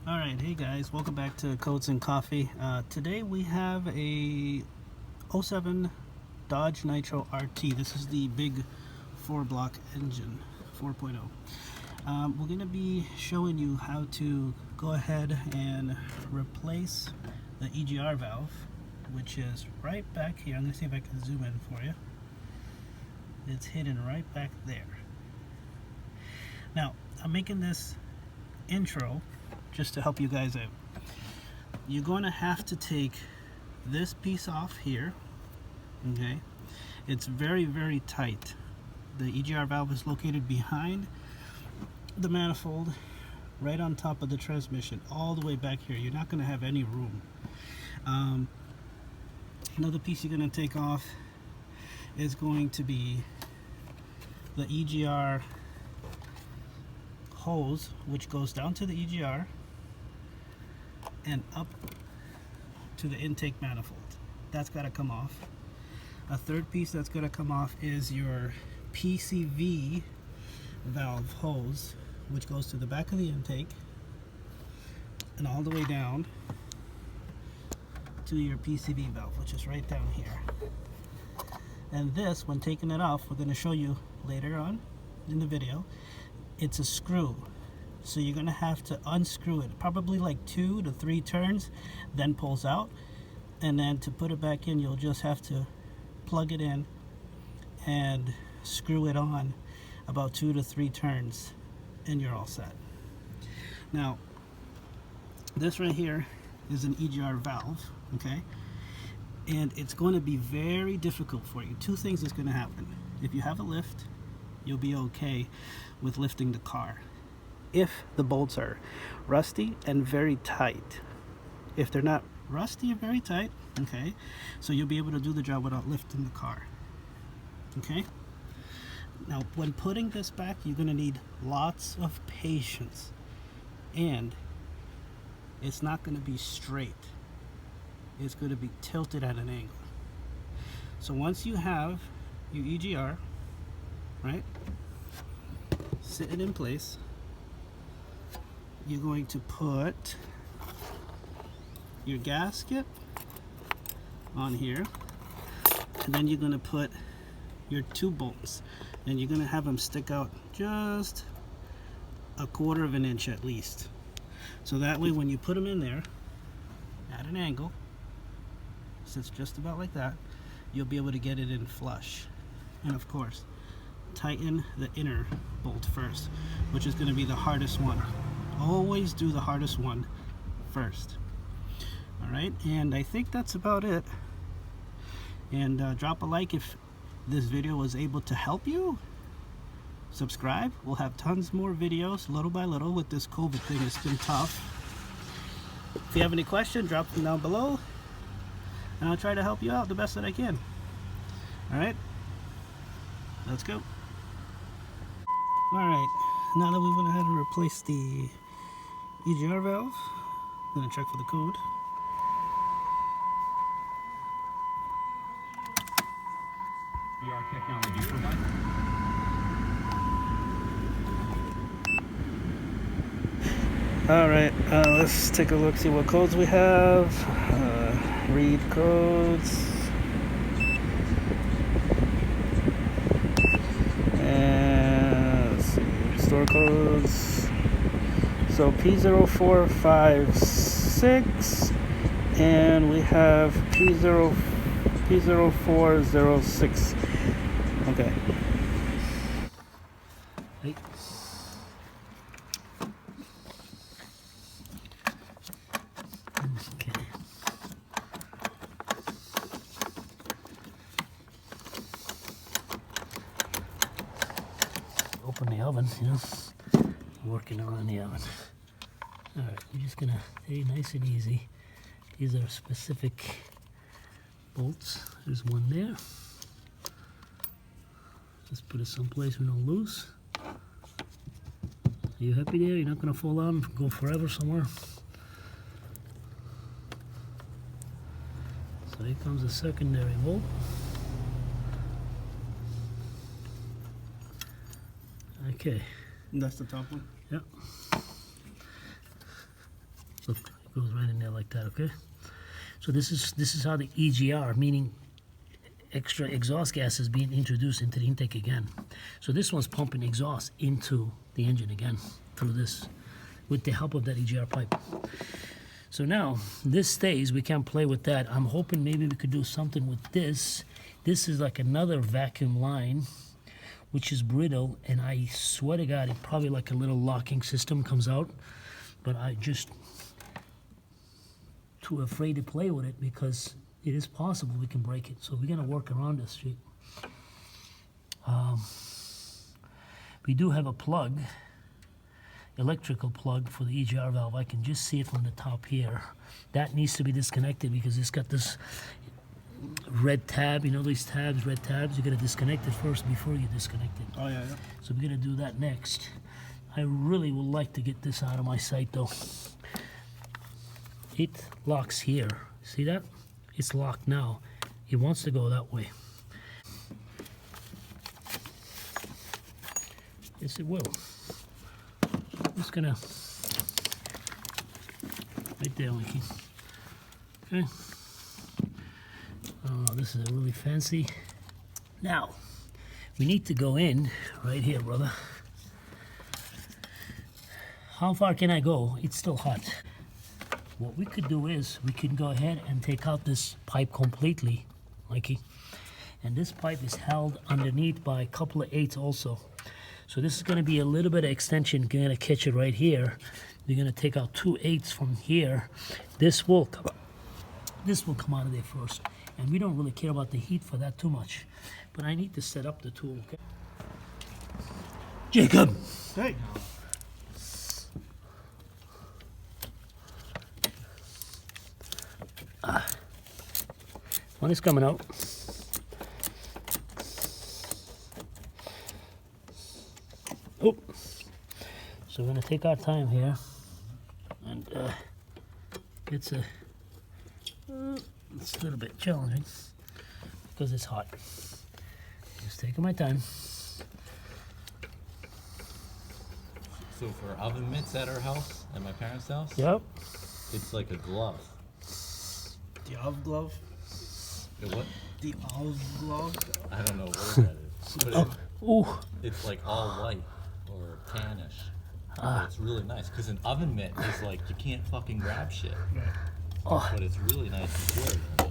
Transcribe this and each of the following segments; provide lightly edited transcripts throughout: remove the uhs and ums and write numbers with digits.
Alright, hey guys, welcome back to Codes and Coffee. Today we have a 07 Dodge Nitro RT. This is the big 4-block engine, 4.0. We're going to be showing you how to go ahead and replace the EGR valve, which is right back here. I'm going to see if I can zoom in for you. It's hidden right back there. Now, I'm making this intro just to help you guys out. You're going to have to take this piece off here. Okay, it's very, very tight. The EGR valve is located behind the manifold, right on top of the transmission, all the way back here. You're not going to have any room. Another piece you're going to take off is going to be the EGR hose, which goes down to the EGR and up to the intake manifold. That's got to come off. A third piece that's going to come off is your PCV valve hose, which goes to the back of the intake and all the way down to your PCV valve, which is right down here. And this, when taking it off, we're going to show you later on in the video, it's a screw. So you're going to have to unscrew it, probably like 2 to 3 turns, then pulls out. And then to put it back in, you'll just have to plug it in and screw it on about 2 to 3 turns, and you're all set. Now, this right here is an EGR valve, okay? And it's going to be very difficult for you. 2 things is going to happen. If you have a lift, you'll be okay with lifting the car. If the bolts are rusty and very tight. If they're not rusty and very tight, okay, so you'll be able to do the job without lifting the car. Okay? Now, when putting this back, you're going to need lots of patience. And it's not going to be straight. It's going to be tilted at an angle. So once you have your EGR, right, sitting in place, you're going to put your gasket on here, and then you're going to put your 2 bolts, and you're going to have them stick out just a 1/4 of an inch at least, so that way when you put them in there at an angle, sits just about like that, you'll be able to get it in flush. And of course, tighten the inner bolt first, which is going to be the hardest one. Always do the hardest one first. Alright, and I think that's about it. And drop a like if this video was able to help you. Subscribe. We'll have tons more videos little by little. With this COVID thing, it's been tough. If you have any questions, drop them down below, and I'll try to help you out the best that I can. Alright, let's go. Alright, now that we went ahead and replaced the EGR valve, I'm going to check for the code. Technology provider. Alright, let's take a look, see what codes we have. Read codes. And let's see, store codes. So P0456, and we have P0406. Okay. Hey. Okay. Open the oven, you know. Working on the oven. Alright, we're just gonna take it nice and easy. These are specific bolts. There's one there. Just put it someplace we don't lose. Are you happy there? You're not gonna fall out and go forever somewhere. So here comes the secondary bolt. Okay. And that's the top one? Yep. Look, it goes right in there like that, okay? So this is how the EGR, meaning extra exhaust gas, is being introduced into the intake again. So this one's pumping exhaust into the engine again through this with the help of that EGR pipe. So now this stays, we can't play with that. I'm hoping maybe we could do something with this. This is like another vacuum line, which is brittle, and I swear to God, it probably like a little locking system comes out, but I just too afraid to play with it because it is possible we can break it. So we're gonna work around this shit. We do have a plug, electrical plug for the EGR valve. I can just see it from the top here. That needs to be disconnected because it's got this red tab, you know these tabs, red tabs, you gotta disconnect it first before you disconnect it. Oh yeah, yeah. So we're gonna do that next. I really would like to get this out of my sight though. It locks here, see that? It's locked now. It wants to go that way. Yes, it will. I'm just gonna, right there, Wacky. Okay. Oh, this is really fancy. Now, we need to go in right here, brother. How far can I go? It's still hot. What we could do is we can go ahead and take out this pipe completely, Mikey. And this pipe is held underneath by a couple of 8s also. So this is going to be a little bit of extension. You're going to catch it right here. We're going to take out 2 8s from here. This will come out of there first. And we don't really care about the heat for that too much. But I need to set up the tool, okay? Jacob! Hey! One is coming out. Oh! So we're going to take our time here. And it's a little bit challenging because it's hot. Just taking my time. So for oven mitts at our house, at my parents' house, Yep. it's like a glove. The olive glove? The what? The olive glove? I don't know what that is. But Ooh. it's like all white or tannish. But it's really nice because an oven mitt is like you can't fucking grab shit. Right. Oh. But it's really nice and good.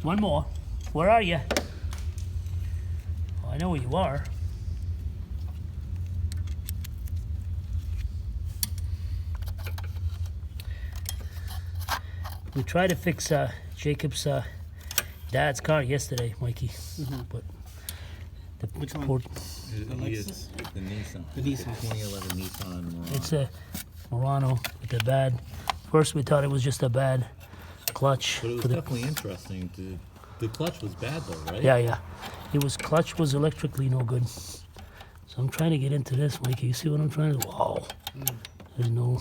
One more. Where are you? Oh, I know where you are. We tried to fix Jacob's dad's car yesterday, Mikey. But the Which one? port, The Lexus? The Nissan. The Nissan. 2011 Nissan. it's a Murano with a bad. First we thought it was just a bad clutch. But it was for the, definitely interesting. The clutch was bad though, right? yeah. It was clutch was electrically no good. So I'm trying to get into this, Mikey. You see what I'm trying to do? Wow. There's no.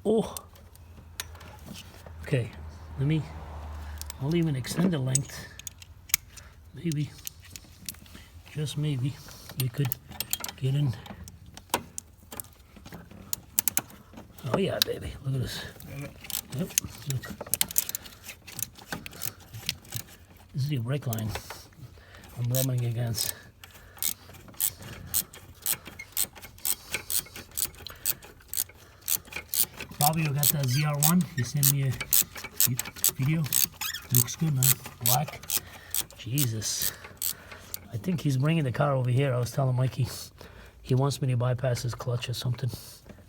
Oh. Okay. I'll even extend the length. Maybe. Just maybe. We could get in. Oh yeah, baby. Look at this. Yep. Look. This is the brake line I'm rubbing against. Bobby, you got that ZR1? You sent me a video. Looks good, man. Black. Jesus. I think he's bringing the car over here. I was telling Mikey he wants me to bypass his clutch or something.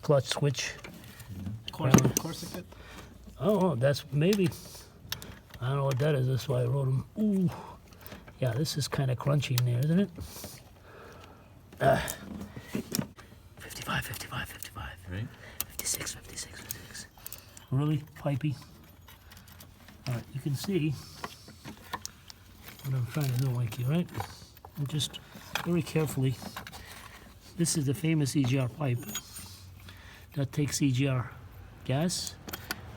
Clutch switch. Corsica? Oh, that's maybe. I don't know what that is. That's why I wrote him. Ooh. Yeah, this is kind of crunchy in there, isn't it? 55, 55, 55. Right? 56, 56, 56. Really pipey. All right, you can see what I'm trying to do, Mikey, right? And just very carefully. This is the famous EGR pipe that takes EGR gas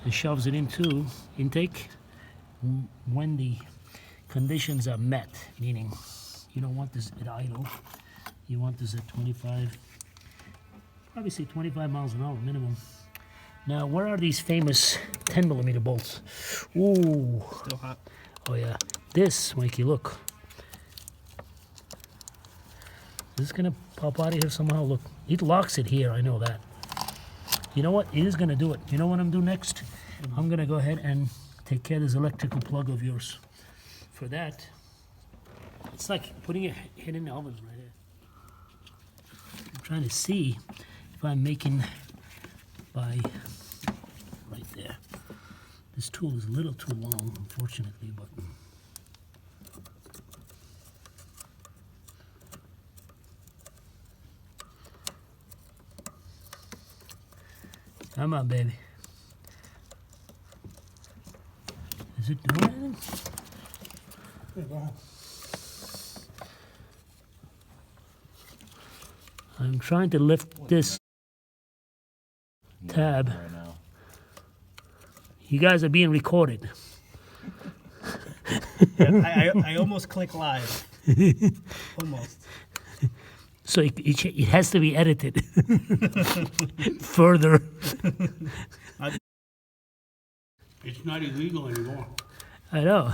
and shoves it into intake when the conditions are met, meaning you don't want this at idle. You want this at 25, obviously 25 miles an hour minimum. Now, where are these famous 10 millimeter bolts? Ooh. Still hot. Oh yeah. This, Mikey, look. Is this gonna pop out of here somehow? Look, it locks it here, I know that. You know what? It is gonna do it. You know what I'm doing next? I'm gonna go ahead and take care of this electrical plug of yours. For that, it's like putting a head in the oven right here. I'm trying to see if I'm making by right there. This tool is a little too long, unfortunately, but come on, baby. Is it doing anything? There you go. I'm trying to lift this tab. Right now. You guys are being recorded. I almost click live. Almost. So it has to be edited further. It's not illegal anymore. I know.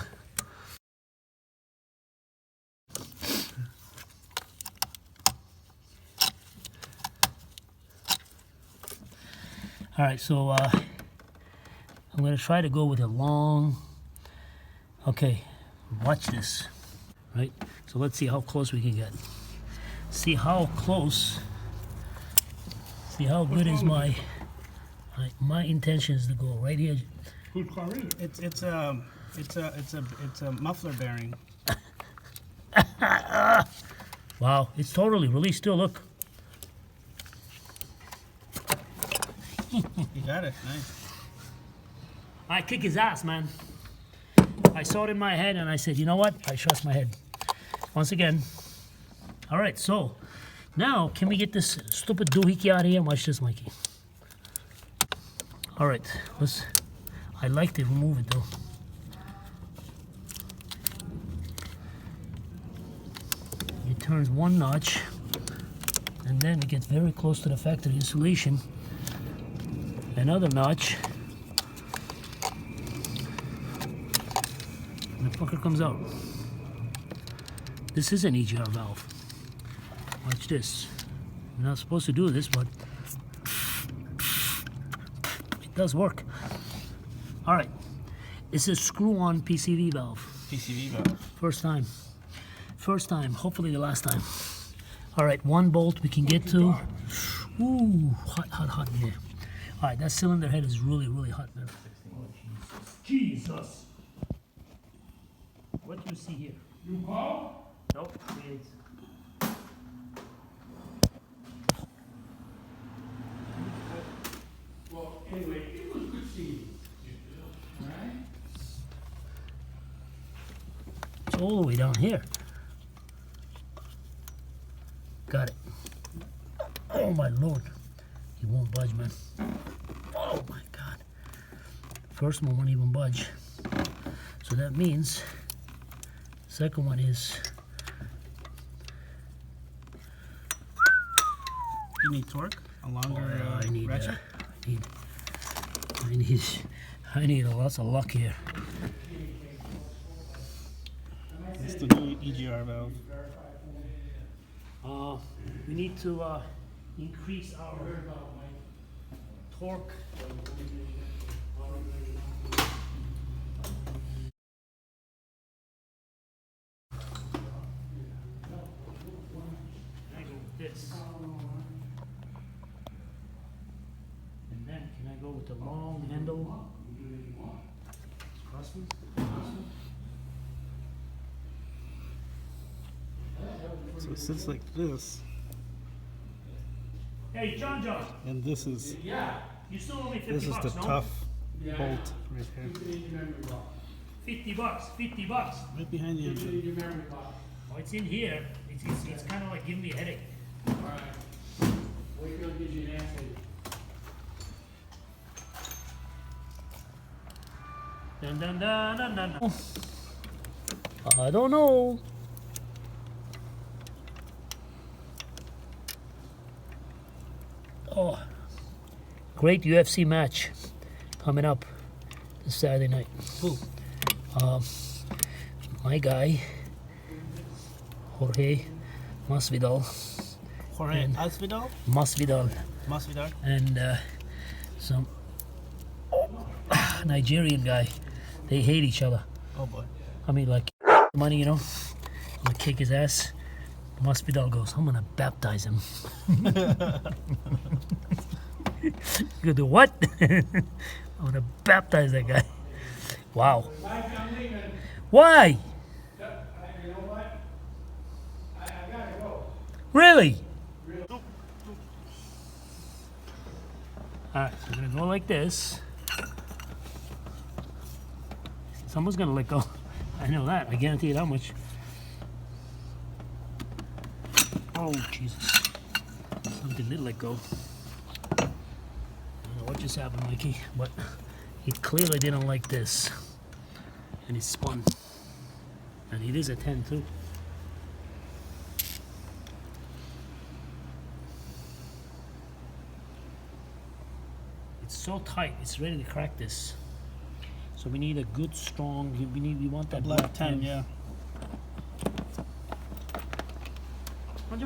All right, so I'm going to try to go with a long. Okay, watch this. Right? So let's see how close we can get. See how close. See how good is my intention is to go right here. Whose car is it? It's a muffler bearing. Wow, it's totally released still. Look. You got it. Nice. I kick his ass, man. I saw it in my head and I said, you know what? I trust my head. Once again. All right, so now can we get this stupid doohickey out of here? Watch this, Mikey. All right, I like to remove it though. It turns one notch and then it gets very close to the factory insulation. Another notch. And the fucker comes out. This is an EGR valve. Watch this. You're not supposed to do this, but it does work. All right. It's a screw-on PCV valve. PCV valve. First time. First time. Hopefully the last time. All right. One bolt we can get to. Ooh, hot, hot, hot in there. All right. That cylinder head is really, really hot, man. Jesus. What do you see here? You call? Nope. It's Well, anyway, it was good seeing you. Alright? It's all the way down here. Got it. Oh my lord. He won't budge, man. Oh my god. First one won't even budge. So that means second one is You need torque, a longer I need ratchet. I need lots of luck here. It's the new EGR valve. We need to increase our torque. I go with this. And then can I go with the long handle? Crossman? So it sits like this, Hey, John, and this is you still owe me 50 this is bucks, the no? tough bolt right here, 50 bucks, 50 bucks. right behind the engine. Your memory box. Oh, it's in here. It's kind of like giving me a headache. Alright. Wakefield gives you an answer. Dun, dun, dun, dun, dun, dun. I don't know. Oh, great UFC match coming up this Saturday night. Who? My guy, Jorge Masvidal. Jorge Masvidal? Masvidal. And some Nigerian guy. They hate each other. Oh boy. I mean, like, money, you know? I'm gonna kick his ass. Masvidal goes, I'm gonna baptize him. You gonna do what? I'm gonna baptize that guy. Wow. Why? You know what? I gotta go. Really? Alright, so we're gonna go like this. Someone's gonna let go. I know that. I guarantee you that much. Oh, Jesus. Something did let go. I don't know what just happened, Mikey, but he clearly didn't like this. And he spun. And it is a 10 too. It's so tight, it's ready to crack this. So we need a good, strong, we want that Black 10, yeah. Wait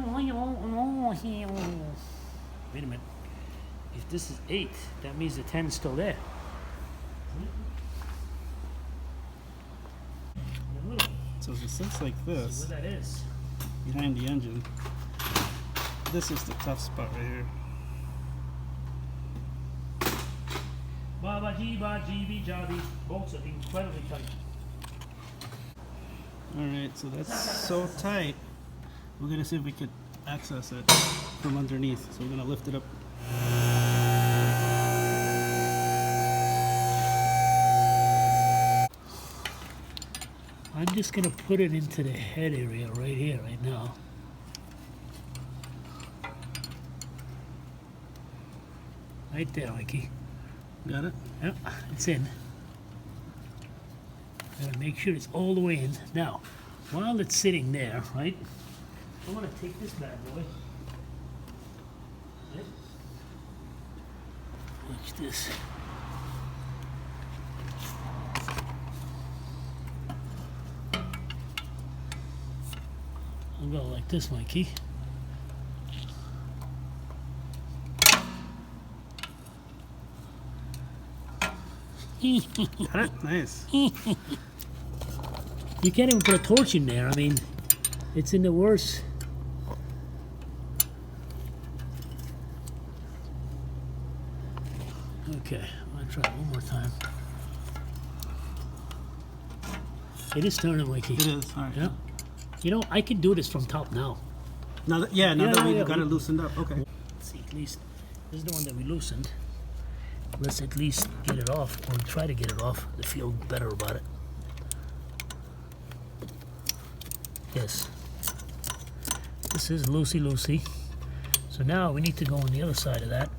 a minute. If this is 8, that means the 10 is still there. So if it sits like See this, where that is. behind the engine, this is the tough spot right here. Baba Jiba Jibi Jabi. Bolts are incredibly tight. Alright, so that's so tight. We're gonna see if we could access it from underneath. So we're gonna lift it up. I'm just gonna put it into the head area right here, right now. Right there, Mikey. Got it? Yep, it's in. Gotta make sure it's all the way in. Now, while it's sitting there, right? I want to take this bad boy. Right? Watch this. I'll go like this, Mikey. Got it? Nice. You can't even put a torch in there. I mean, it's in the worst. Okay, I'm gonna try it one more time. It is turning, Mikey. It is. Alright. Yeah. You know, I can do this from top now. Now that, now Yeah, that we yeah, got it we- loosened up. Okay. Let's see, at least this is the one that we loosened. Let's at least get it off, or try to get it off to feel better about it. Yes. This is loosey. So now we need to go on the other side of that.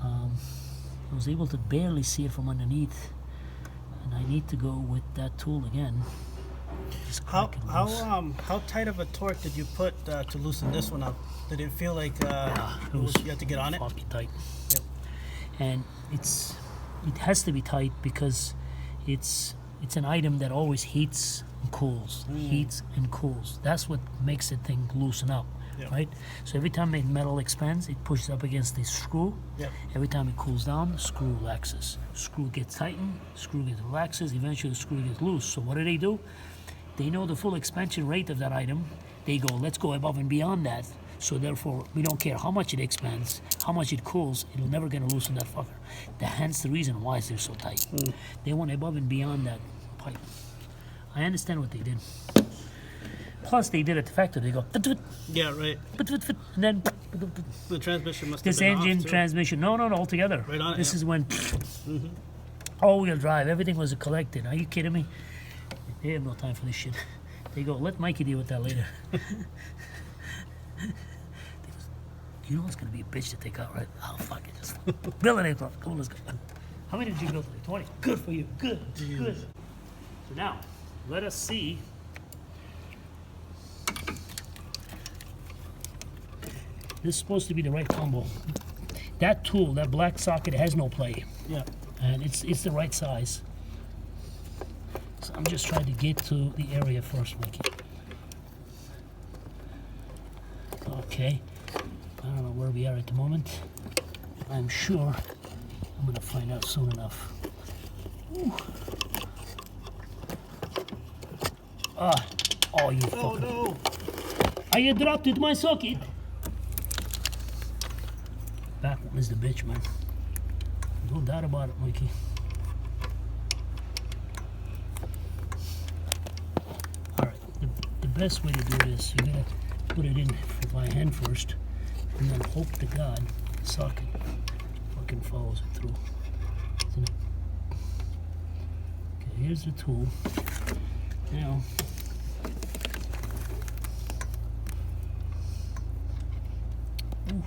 I was able to barely see it from underneath, and I need to go with that tool again. Just crack it loose. How tight of a torque did you put to loosen this one up? Did it feel like It was you had to get on it? fucking tight. Yep. And it has to be tight because it's an item that always heats and cools, heats and cools. That's what makes the thing loosen up, Yep. right? So every time the metal expands, it pushes up against the screw. Yep. Every time it cools down, the screw relaxes. Screw gets tightened, screw gets relaxes, eventually the screw gets loose. So what do? They know the full expansion rate of that item. They go, let's go above and beyond that. So therefore, we don't care how much it expands, how much it cools, it'll never gonna loosen that fucker. Hence the reason why they're so tight. They went above and beyond that pipe. I understand what they did. Plus, they did it the factory. They go, Yeah, right. and then The transmission must have this been engine, off, too. transmission, no, altogether. Right on it, This yeah. is when all-wheel drive, everything was collected. Are you kidding me? They have no time for this shit. They go, let Mikey deal with that later. You know it's gonna be a bitch to take out, right? Oh, fuck it, just build an aircraft. Come on, let's go. How many did you build today? 20. Good for you. Good. So now, let us see. This is supposed to be the right combo. That tool, that black socket, has no play, Yeah. and it's the right size. So I'm just trying to get to the area first, Mikey. Okay. I don't know where we are at the moment. I'm sure I'm gonna find out soon enough. Ooh. Ah, oh, you Oh fucker. no! I dropped it, my socket. That one is the bitch, man. No doubt about it, Mikey. Alright, the best way to do this, you gotta put it in by hand first, and then hope to God the socket fucking follows it through. Isn't it? Okay, here's the tool. Now, ooh.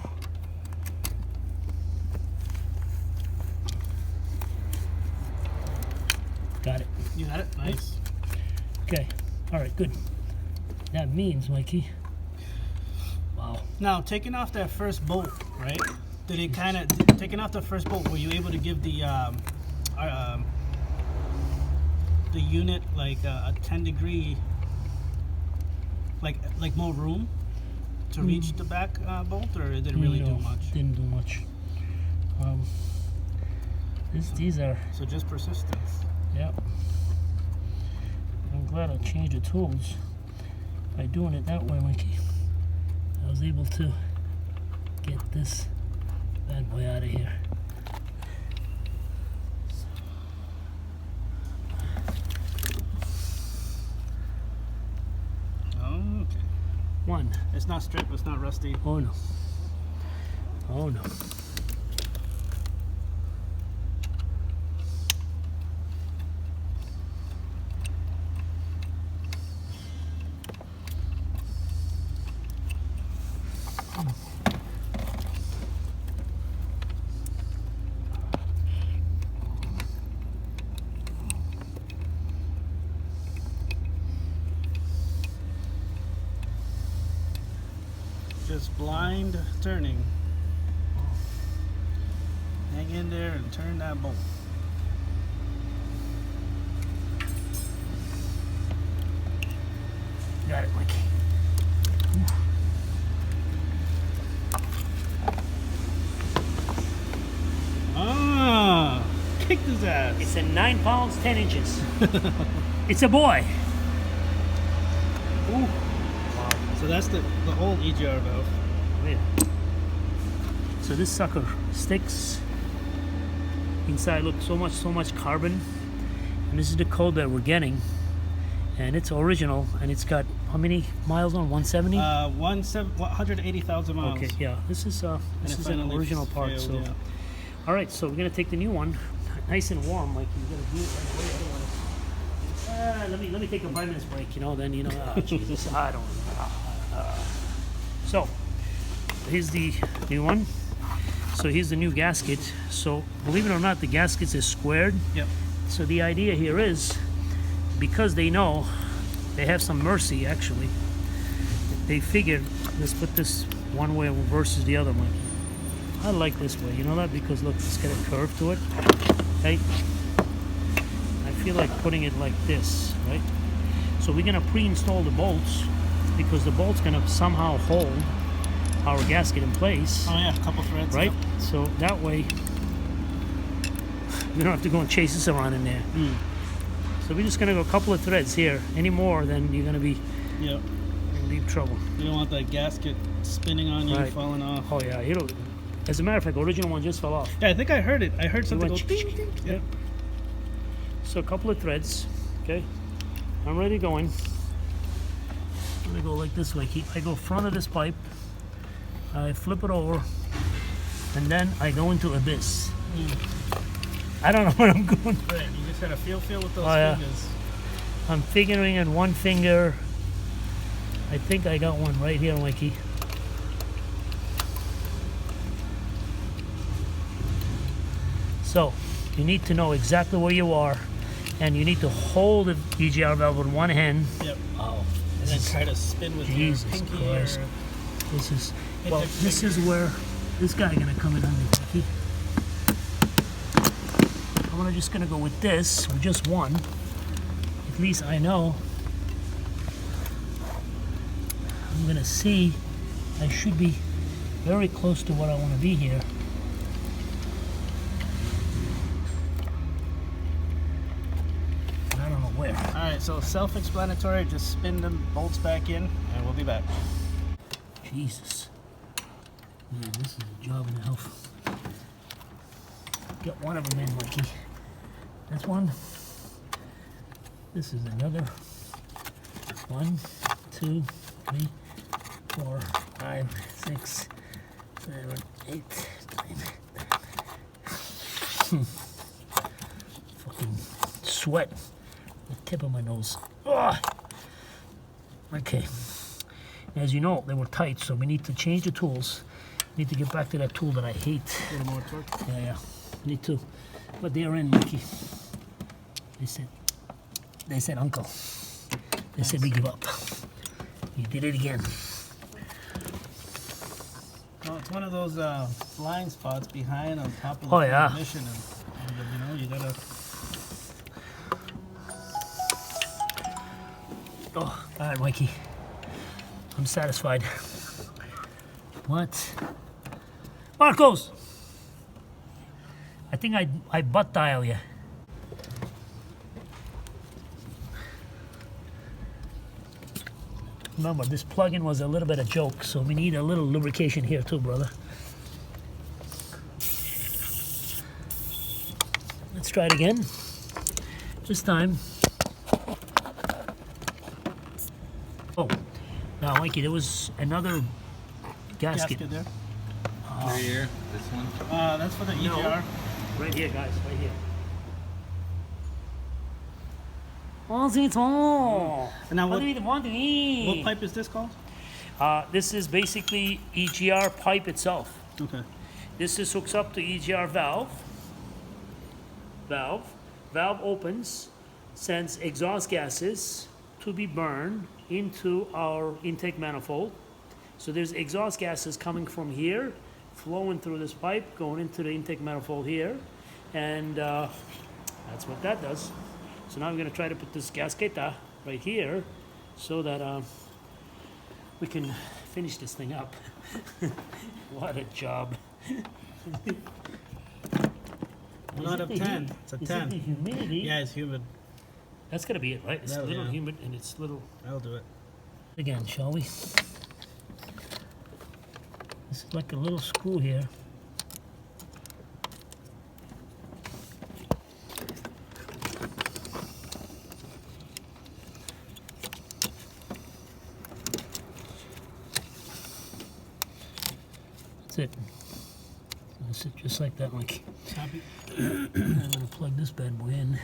Got it. You got it? Nice. Okay. All right. Good. That means, Mikey. Wow. Now, taking off that first bolt, right? Did it kind of taking off the first bolt? Were you able to give the unit like a 10-degree, like more room to reach the back bolt, or it didn't really do No, much? Didn't do much. These are. So just persistence. Yep. I'm glad I changed the tools by doing it that way, Mikey. I was able to get this bad boy out of here. Oh, okay. One. It's not stripped. It's not rusty. Oh no. Oh no. Just blind turning. Hang in there and turn that bolt. Got it, Mikey. Ah, kicked his ass. It's a 9 pounds 10 inches. It's a boy. Ooh. So that's the old EGR valve. Wait. So this sucker sticks inside. Look, so much carbon, and this is the code that we're getting, and it's original, and it's got how many miles on? 170. 180,000 miles. Okay, yeah. This is an finally original part. failed, So, yeah. all right. So we're gonna take the new one, nice and warm. Like you gotta do it right away. Otherwise, let me take a 5 minutes break. You know, then you know. Oh, Jesus, I don't. So here's the new one. So here's the new gasket. So believe it or not, the gaskets is squared. Yep. So the idea here is, because they know they have some mercy, actually, they figured, let's put this one way versus the other one. I like this way, you know that? Because look, it's got a curve to it, right? I feel like putting it like this, right? So we're gonna pre-install the bolts, because the bolt's gonna somehow hold our gasket in place. Oh yeah, a couple threads. Right? Yep. So that way, we don't have to go and chase this around in there. So we're just gonna go a couple of threads here. Any more, then you're gonna be Yep. in deep trouble. You don't want that gasket spinning on you, Right. falling off. Oh yeah, it'll. As a matter of fact, the original one just fell off. Yeah, I think I heard it. I heard something go went ding, ding. Yep. So a couple of threads. Okay. I'm ready going. I'm gonna go like this way. I go front of this pipe. I flip it over, and then I go into abyss. I don't know what I'm going. Right, you just gotta feel with those Oh, yeah. fingers. I'm figuring in one finger. I think I got one right here, Mikey. So, you need to know exactly where you are, and you need to hold the EGR valve with one hand. Yep. Oh, And then try to spin with Jesus your pinky Christ. or... This is, Well, this is where this guy gonna come in handy, Wacky. I'm just gonna go with this, with just one. At least I know. I'm gonna see. I should be very close to what I want to be here. But I don't know where. All right, so self-explanatory. Just spin the bolts back in, and we'll be back. Jesus. Man, this is a job and a half. Get one of them in, Wacky. That's one. This is another. 1, 2, 3, 4, 5, 6, 7, 8, 9. Fucking sweat. The tip of my nose. Ugh. Okay. As you know, they were tight, so we need to change the tools. Need to get back to that tool that I hate. A little more torque. Yeah. Need to. But they're in, Wacky. They said, Uncle. They said we give up. You did it again. No, it's one of those blind spots behind on top of the transmission, and you know, you gotta. Oh, all right, Wacky. I'm satisfied. What? Marcos! I think I butt dial you. Remember, this plug-in was a little bit of a joke, so we need a little lubrication here too, brother. Let's try it again. This time. Oh, now, Wacky, there was another gasket. There. Right here, this one. That's for the EGR. No. Right here, guys, right here. And now what What pipe is this called? This is basically EGR pipe itself. Okay. This is hooks up to EGR valve. Valve opens, sends exhaust gases to be burned into our intake manifold. So there's exhaust gases coming from here, flowing through this pipe, going into the intake manifold here, and that's what that does. So now we're going to try to put this gasqueta right here so that we can finish this thing up. What a job. 1 out of 10. It's a 10. The humidity? Yeah, it's humid. That's going to be it, right? It's a little humid and it's little... I'll do it. Again, shall we? This is like a little screw here. That's it. That's it, just like that, Mike. Happy? I'm gonna plug this bad boy in.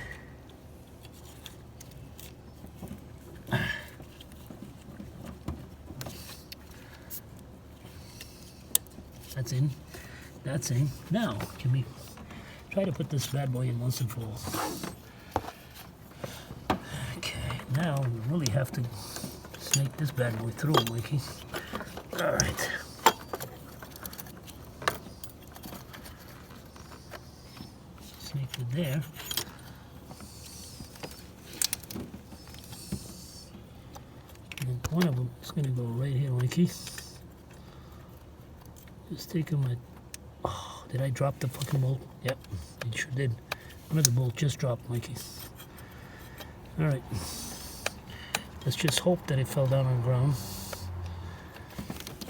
That's in. That's in. Now, can we try to put this bad boy in once and for all? Okay, now we really have to snake this bad boy through, Mikey. All right. Snake it there. And one of them is going to go right here, Mikey. Just taking my... Oh, did I drop the fucking bolt? Yep, I sure did. Another bolt just dropped, Mikey. Alright. Let's just hope that it fell down on the ground.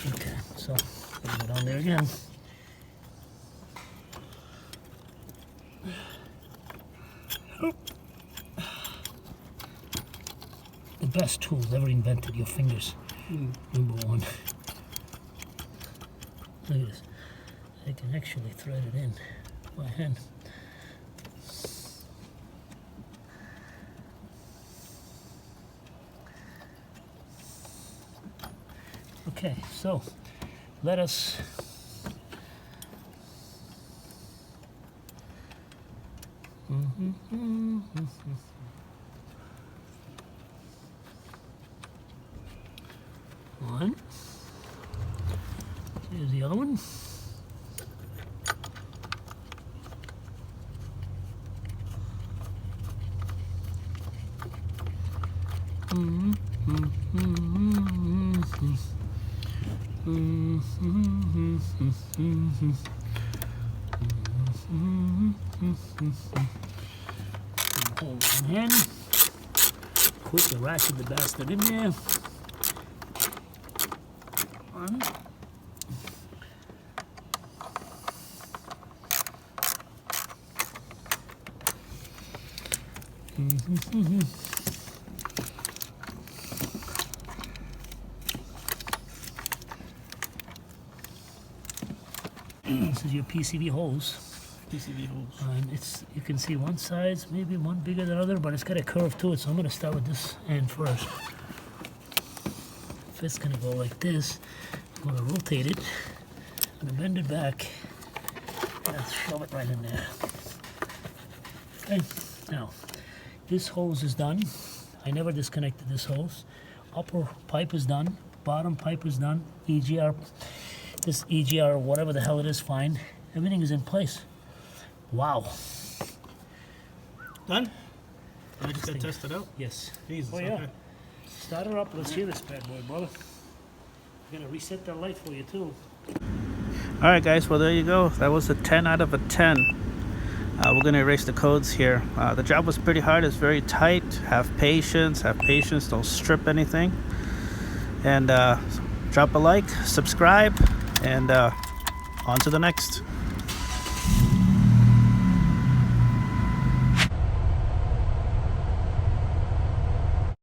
Okay, so, go down there again. The best tools ever invented, your fingers. Number one. Look at this. I can actually thread it in by hand. Okay, so let us one, Here's the other one. Hold one hand. Quick, ratchet the bastard in there. One. This is your PCV hose. PCV holes. And it's, you can see one side's maybe one bigger than other, but it's got a curve to it, so I'm going to start with this end first. If it's going to go like this, I'm going to rotate it, I'm going to bend it back, and I'll shove it right in there. Okay, now, this hose is done. I never disconnected this hose. Upper pipe is done, bottom pipe is done, EGR, this EGR, whatever the hell it is, fine. Everything is in place. Wow. Done? I just got tested out. Yes. Jesus. Oh yeah. Okay. Start her up. Let's hear this bad boy, brother. I'm gonna reset that light for you too. All right, guys. Well, there you go. That was a 10 out of a 10. We're gonna erase the codes here. The job was pretty hard. It's very tight. Have patience. Have patience. Don't strip anything. And drop a like, subscribe, and on to the next.